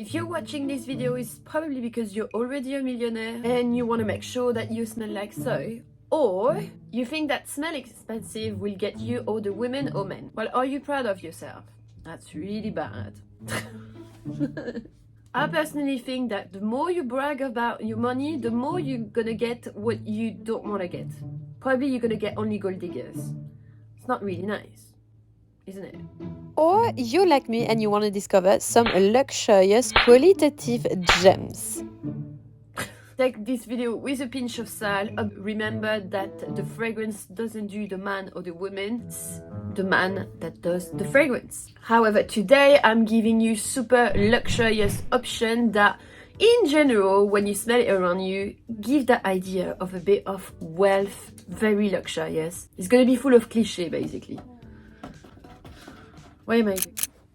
If you're watching this video, it's probably because you're already a millionaire and you want to make sure that you smell like so, or you think that smell expensive will get you all the women or men. Well, are you proud of yourself? That's really bad. I personally think that the more you brag about your money, the more you're gonna get what you don't want to get. Probably you're gonna get only gold diggers. It's not really nice, isn't it? Or you're like me and you want to discover some luxurious qualitative gems. Take this video with a pinch of salt. Remember that the fragrance doesn't do the man or the woman, it's the man that does the fragrance. However, today I'm giving you super luxurious option that in general, when you smell it around you, give that idea of a bit of wealth, very luxurious. It's gonna be full of cliché basically. Where am I?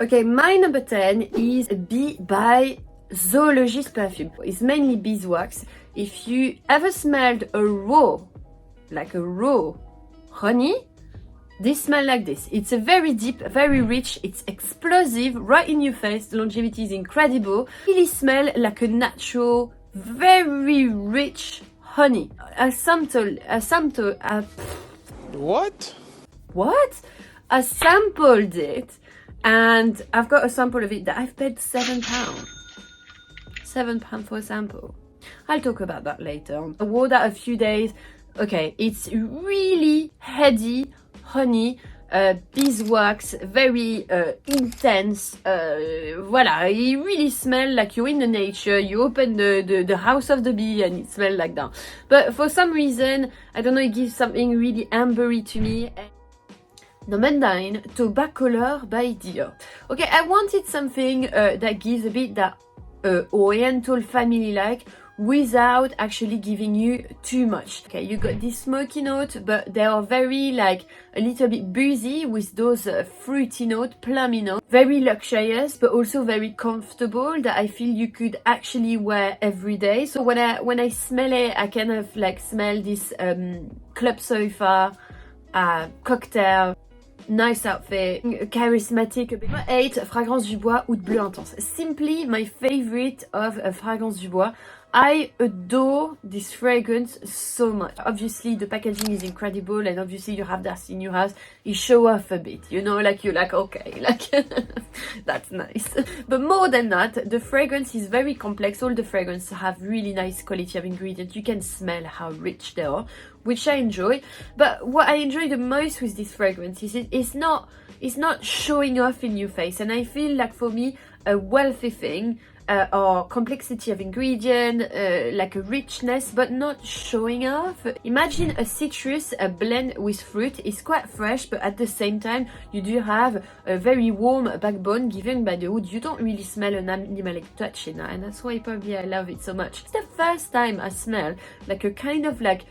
Okay, my number 10 is Bee by Zoologist perfume. It's mainly beeswax. If you ever smelled a raw honey, this smells like this. It's a very deep, very rich, it's explosive, right in your face. The longevity is incredible. Really smell like a natural, very rich honey. What? What? I sampled it, and I've got a sample of it that I've paid £7. £7 for a sample. I'll talk about that later. I wore that a few days. Okay, it's really heady honey, beeswax, very intense. Voila, it really smells like you're in the nature. You open the house of the bee and it smells like that. But for some reason, I don't know, it gives something really ambery to me. Number 9, Tobacolor by Dior. Okay, I wanted something that gives a bit that oriental family-like without actually giving you too much. Okay, you got this smoky note, but they are very like a little bit boozy with those fruity note, plummy note. Very luxurious, but also very comfortable that I feel you could actually wear every day. So when I smell it, I kind of like smell this club sofa, cocktail, nice outfit, charismatic. Number 8, Fragrance du Bois Oud Bleu Intense. Simply my favorite of Fragrance du Bois. I adore this fragrance so much. Obviously the packaging is incredible, and obviously you have that in your house. You show off a bit, you know, like you're like, okay, like that's nice. But more than that, the fragrance is very complex. All the fragrances have really nice quality of ingredients. You can smell how rich they are, which I enjoy. But what I enjoy the most with this fragrance is it's not showing off in your face. And I feel like for me, a wealthy thing, or complexity of ingredient, like a richness, but not showing off. Imagine a citrus, a blend with fruit. It's quite fresh, but at the same time, you do have a very warm backbone given by the wood. You don't really smell an animalic touch in that, and that's why probably I love it so much. It's the first time I smell like a kind of like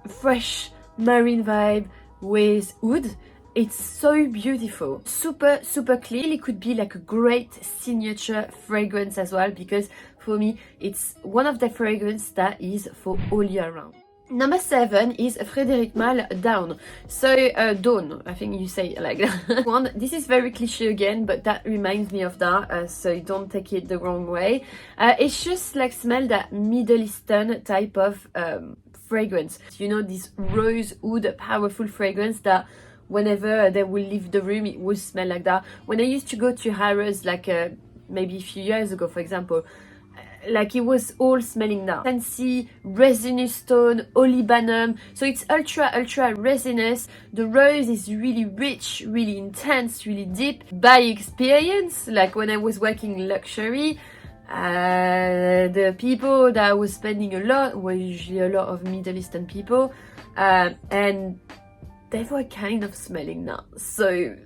fresh marine vibe with wood. It's so beautiful, super clean. It could be like a great signature fragrance as well, because for me it's one of the fragrances that is for all year round. Number 7 is Frederic Malle Dawn. So Dawn, I think you say it like that. One, this is very cliche again, but that reminds me of that, so don't take it the wrong way. It's just like smell that Middle Eastern type of fragrance. You know, this rose oud powerful fragrance that whenever they will leave the room, it will smell like that. When I used to go to Harrods, like maybe a few years ago, for example, like it was all smelling that. Fancy, resinous tone, olibanum. So it's ultra resinous. The rose is really rich, really intense, really deep. By experience, like when I was working in luxury, the people that I was spending a lot were usually a lot of Middle Eastern people, and they were kind of smelling that. So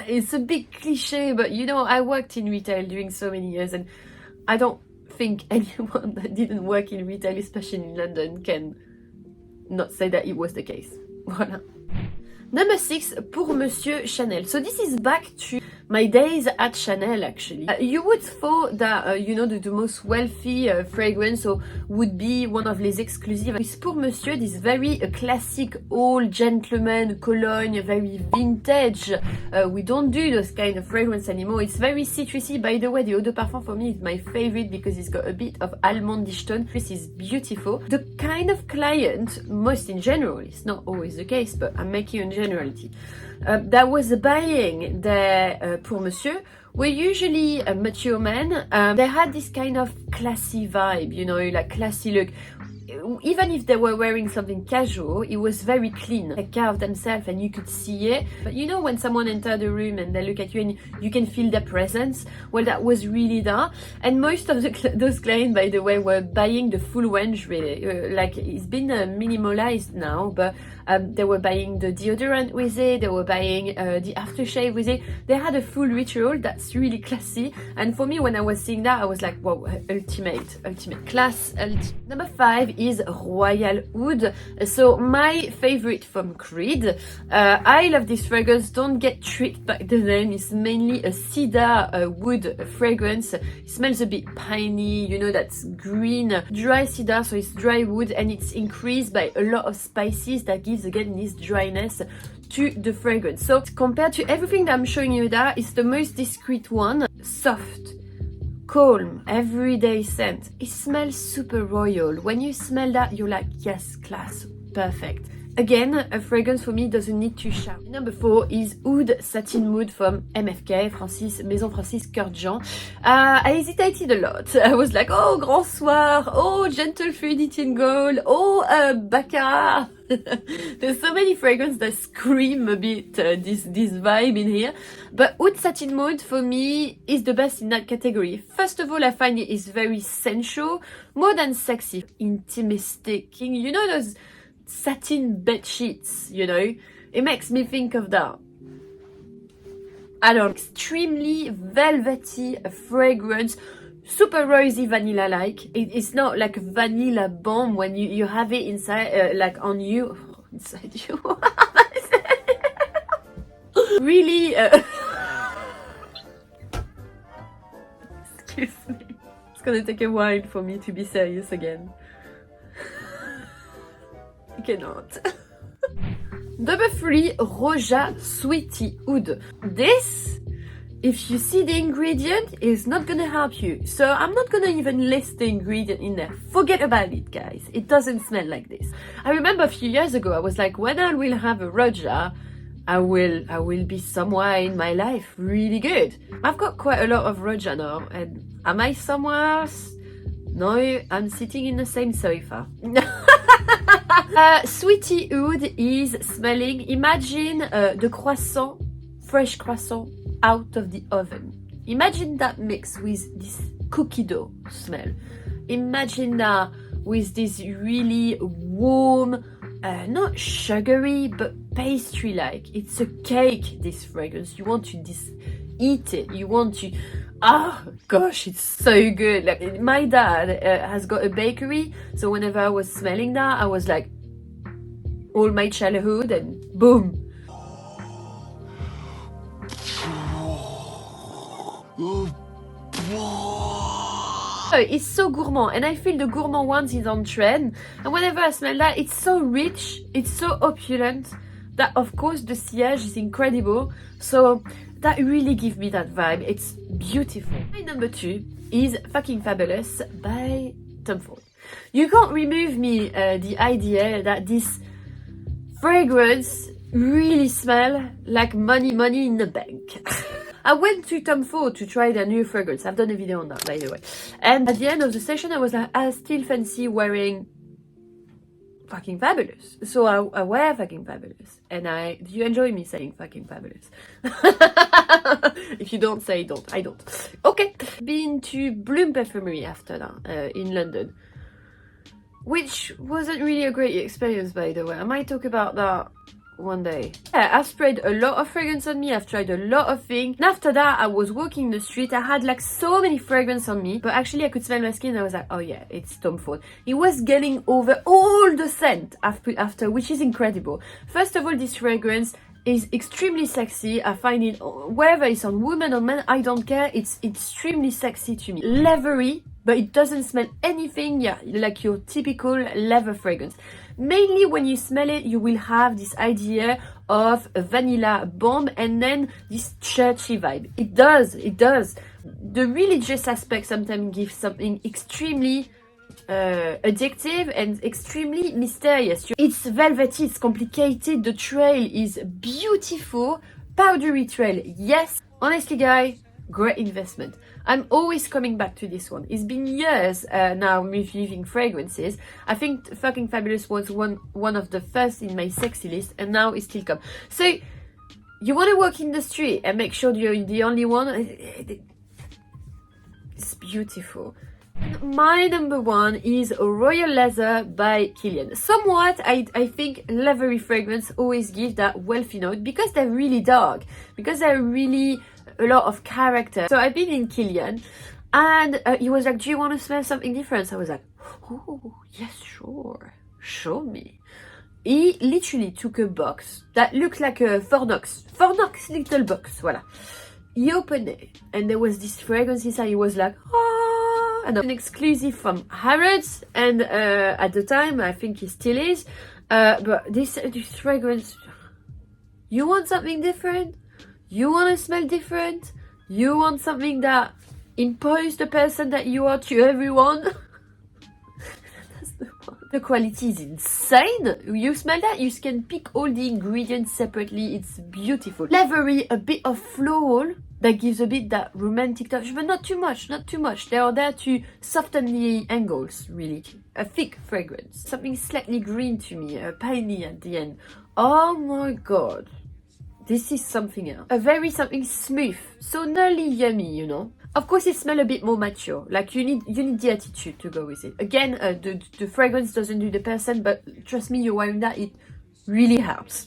it's a big cliche, but you know, I worked in retail during so many years, and I don't think anyone that didn't work in retail, especially in London, can not say that it was the case. Voilà. Number 6, Pour Monsieur Chanel. So this is back to my days at Chanel actually. You would thought that, you know, the most wealthy fragrance would be one of les exclusives. With Pour Monsieur, this very classic old gentleman cologne, very vintage. We don't do those kind of fragrance anymore. It's very citrusy. By the way, the eau de parfum for me is my favorite because it's got a bit of almondish tone. This is beautiful. The kind of client, most in general, it's not always the case, but I'm making a generality, that was buying their Pour Monsieur were usually mature men. They had this kind of classy vibe, you know, like classy look. Even if they were wearing something casual, it was very clean. They carved themselves and you could see it. But you know when someone entered the room and they look at you and you can feel their presence? Well, that was really that. And most of those clients, by the way, were buying the full range really. Like it's been minimalized now, but they were buying the deodorant with it, they were buying the aftershave with it. They had a full ritual that's really classy. And for me, when I was seeing that, I was like, wow, ultimate class. Number 5 is Royal Oud. So my favorite from Creed. I love this fragrance. Don't get tricked by the name. It's mainly a cedar wood fragrance. It smells a bit piney, you know, that's green, dry cedar, so it's dry wood, and it's increased by a lot of spices that gives again this dryness to the fragrance. So compared to everything that I'm showing you there, it's the most discreet one. Soft, calm, everyday scent. It smells super royal. When you smell that, you're like, yes, class, perfect. Again, a fragrance for me doesn't need to shout. Number 4 is Oud Satin Mood from MFK, Maison Francis Cœur de Jean. I hesitated a lot. I was like, oh, Grand Soir, oh, Gentle Fluidity in Gold, oh, Baccarat. There's so many fragrances that scream a bit this vibe in here. But Oud Satin Mood for me is the best in that category. First of all, I find it is very sensual, more than sexy, intimistic. You know those satin bed sheets, you know, it makes me think of that. I don't know, extremely velvety fragrance, super rosy vanilla like. It's not like a vanilla bomb when you have it inside, like on you, inside you. Really, excuse me, it's gonna take a while for me to be serious again. I cannot. Number 3, Roja Sweetie Oud. This, if you see the ingredient, is not gonna help you. So I'm not gonna even list the ingredient in there. Forget about it, guys. It doesn't smell like this. I remember a few years ago, I was like, when I will have a Roja, I will be somewhere in my life really good. I've got quite a lot of Roja now, and am I somewhere else? No, I'm sitting in the same sofa. Sweetie Oud is smelling, imagine the croissant, fresh croissant out of the oven. Imagine that mix with this cookie dough smell. Imagine that with this really warm, not sugary, but pastry-like. It's a cake, this fragrance. You want to eat it. You want to... Oh gosh, it's so good. Like my dad has got a bakery, so whenever I was smelling that, I was like, all my childhood, and boom. Oh, it's so gourmand, and I feel the gourmand ones is on trend. And whenever I smell that, it's so rich, it's so opulent. That of course the sillage is incredible. So that really gives me that vibe. It's beautiful. My number 2 is Fucking Fabulous by Tom Ford. You can't remove me the idea that this fragrance really smell like money in the bank. I went to Tom Ford to try their new fragrance. I've done a video on that, by the way. And at the end of the session, I was like, I still fancy wearing Fucking Fabulous. So I wear Fucking Fabulous. And do you enjoy me saying Fucking Fabulous? If you don't say don't, I don't. Okay. Been to Bleu Perfumery after that, in London. Which wasn't really a great experience, by the way. I might talk about that one day. Yeah, I've sprayed a lot of fragrance on me. I've tried a lot of things. And after that, I was walking the street. I had like so many fragrance on me, but actually I could smell my skin. And I was like, oh yeah, it's Tom Ford. It was getting over all the scent after, which is incredible. First of all, this fragrance is extremely sexy. I find it, whether it's on women or men, I don't care. It's extremely sexy to me. Leathery, but it doesn't smell anything like your typical leather fragrance. Mainly when you smell it, you will have this idea of a vanilla bomb and then this churchy vibe. It does. The religious aspect sometimes gives something extremely addictive and extremely mysterious. It's velvety, it's complicated, the trail is beautiful, powdery trail, yes. Honestly guys, great investment. I'm always coming back to this one. It's been years now reviewing fragrances. I think Fucking Fabulous was one of the first in my sexy list, and now it still comes. So you want to walk in the street and make sure you're the only one. It's beautiful. My number one is Royal Leather by Kilian. Somewhat, I think leathery fragrance always give that wealthy note because they're really dark, because they're really a lot of character. So I've been in Kilian and he was like, do you want to smell something different? So I was like, oh, yes, sure. Show me. He literally took a box that looked like a Fornox little box, voila. He opened it and there was this fragrance inside. He was like, oh, and an exclusive from Harrods, and at the time I think he still is, but this fragrance, you want something different, you want to smell different, you want something that imposes the person that you are to everyone. That's the one. The quality is insane. You smell that, you can pick all the ingredients separately. It's beautiful. Leathery, a bit of floral that gives a bit that romantic touch, but not too much, not too much. They are there to soften the angles, really. A thick fragrance. Something slightly green to me, piney at the end. Oh my god. This is something else. A very something smooth, so nearly yummy, you know. Of course, it smells a bit more mature. Like you need the attitude to go with it. Again, the fragrance doesn't do the person, but trust me, you're wearing that, it really helps.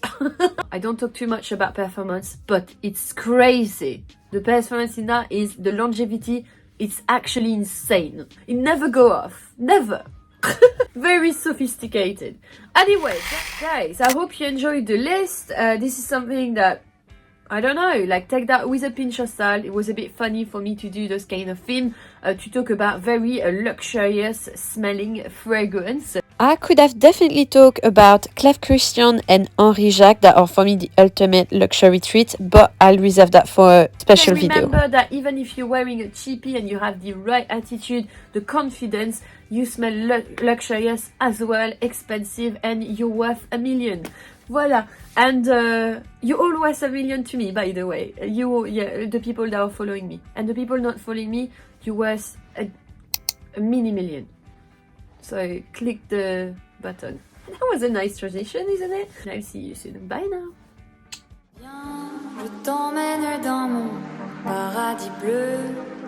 I don't talk too much about performance, but it's crazy. The performance in that is the longevity. It's actually insane. It never go off, never. Very sophisticated. Anyway, guys, I hope you enjoyed the list. This is something that, I don't know, like take that with a pinch of salt. It was a bit funny for me to do this kind of theme, to talk about very luxurious smelling fragrance. I could have definitely talked about Clef Christian and Henri Jacques that are for me the ultimate luxury treat, but I'll reserve that for a special video. Remember that even if you're wearing a cheapie and you have the right attitude, the confidence, you smell luxurious as well, expensive, and you're worth $1 million. Voila. And you're all worth $1 million to me, by the way. The people that are following me. And the people not following me, you're worth a mini million. So click the button. That was a nice transition, isn't it? I'll see you soon. Bye now. Viens, je t'emmène dans mon paradis bleu.